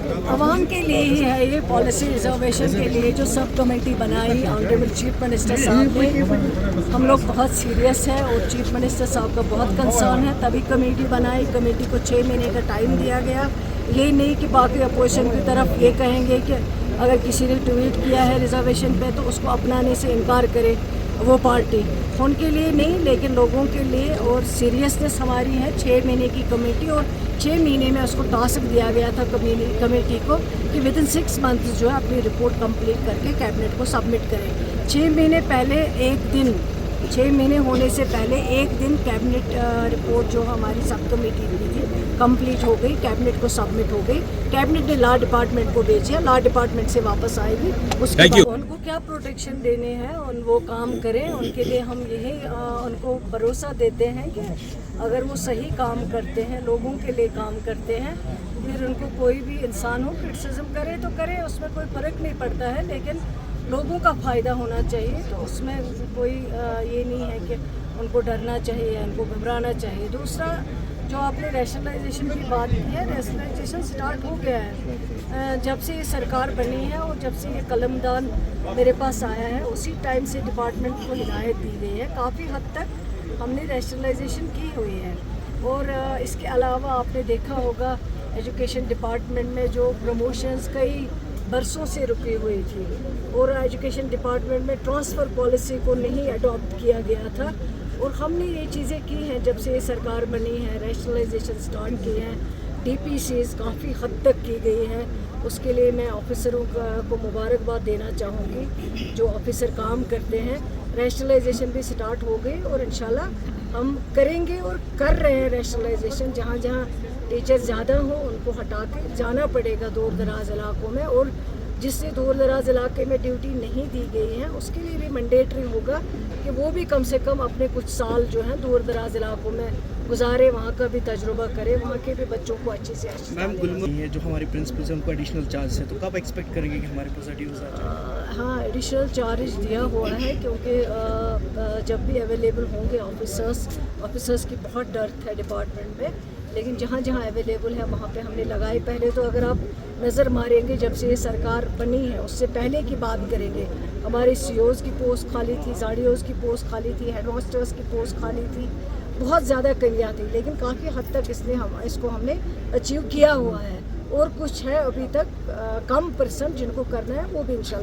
आवाम के लिए ही है ये पॉलिसी रिजर्वेशन के लिए जो सब कमेटी बनाई ऑनरेबल चीफ मिनिस्टर साहब ने। हम लोग बहुत सीरियस है और चीफ मिनिस्टर साहब का बहुत कंसर्न है, तभी कमेटी बनाई। कमेटी को 6 महीने का टाइम दिया गया। ये नहीं कि बाकी अपोजिशन की तरफ ये कहेंगे कि अगर किसी ने ट्वीट किया है रिजर्वेशन पे तो उसको अपनाने से इनकार करे वो पार्टी। उनके लिए नहीं लेकिन लोगों के लिए, और सीरियसनेस हमारी है। 6 महीने की कमेटी और 6 महीने में उसको टास्क दिया गया था कमेटी को कि विदिन 6 मंथ्स जो है अपनी रिपोर्ट कंप्लीट करके कैबिनेट को सबमिट करें। 6 महीने पहले एक दिन, 6 महीने होने से पहले एक दिन कैबिनेट रिपोर्ट जो हमारी सब कमेटी दी थी कंप्लीट हो गई, कैबिनेट को सबमिट हो गई। कैबिनेट ने लॉ डिपार्टमेंट को भेजी, लॉ डिपार्टमेंट से वापस आएगी। उसके बाद उनको क्या प्रोटेक्शन देने हैं उन वो काम करें। उनके लिए हम यही उनको भरोसा देते हैं कि अगर वो सही काम करते हैं, लोगों के लिए काम करते हैं, फिर उनको कोई भी इंसान हो क्रिटिसिज्म करे तो करे, उसमें कोई फ़र्क नहीं पड़ता है, लेकिन लोगों का फ़ायदा होना चाहिए। तो उसमें कोई ये नहीं है कि उनको डरना चाहिए, उनको घबराना चाहिए। दूसरा जो आपने रैशनलाइजेशन की बात की है, रैशनलाइजेशन स्टार्ट हो गया है जब से ये सरकार बनी है और जब से ये कलमदान मेरे पास आया है उसी टाइम से डिपार्टमेंट को हिदायत दी गई है। काफ़ी हद तक हमने रैशनलाइजेशन की हुई है। और इसके अलावा आपने देखा होगा एजुकेशन डिपार्टमेंट में जो प्रमोशंस कई बरसों से रुकी हुई थी और एजुकेशन डिपार्टमेंट में ट्रांसफ़र पॉलिसी को नहीं अडॉप्ट किया गया था, और हमने ये चीज़ें की हैं जब से ये सरकार बनी है। रैशनलाइजेशन स्टार्ट किए हैं, DPCs काफ़ी हद तक की गई है। उसके लिए मैं ऑफिसरों को मुबारकबाद देना चाहूँगी जो ऑफिसर काम करते हैं। रैशनलाइजेशन भी स्टार्ट हो गई और इंशाल्लाह हम करेंगे और कर रहे हैं रैशनलाइजेशन। जहाँ जहाँ टीचर ज़्यादा हो उनको हटा के जाना पड़ेगा दूर दराज इलाकों में, और जिससे दूर दराज इलाके में ड्यूटी नहीं दी गई है उसके लिए भी मैंडेटरी होगा कि वो भी कम से कम अपने कुछ साल जो हैं दूर दराज इलाकों में गुजारे, वहाँ का भी तजुर्बा करे, वहाँ के भी बच्चों को अच्छी से अच्छी। मैम गुलमर्ग है जो हमारे प्रिंसिपल्स हैं उनको एडिशनल चार्ज है, तो कब एक्सपेक्ट करेंगे कि हमारे पास ड्यूज आ जाए? हाँ, एडिशनल चार्ज दिया हुआ है क्योंकि जब भी अवेलेबल होंगे ऑफिसर्स की बहुत डर्थ है डिपार्टमेंट में, लेकिन जहाँ जहाँ अवेलेबल है वहाँ पे हमने लगाए। पहले तो अगर आप नज़र मारेंगे जब से ये सरकार बनी है उससे पहले की बात करेंगे, हमारे COs की पोस्ट खाली थी, ZDOs की पोस्ट खाली थी, हेडमास्टर्स की पोस्ट खाली थी, बहुत ज़्यादा कमियाँ थी, लेकिन काफ़ी हद तक इसको हमने अचीव किया हुआ है। और कुछ है अभी तक कम परसेंट जिनको करना है वो भी इंशाल्लाह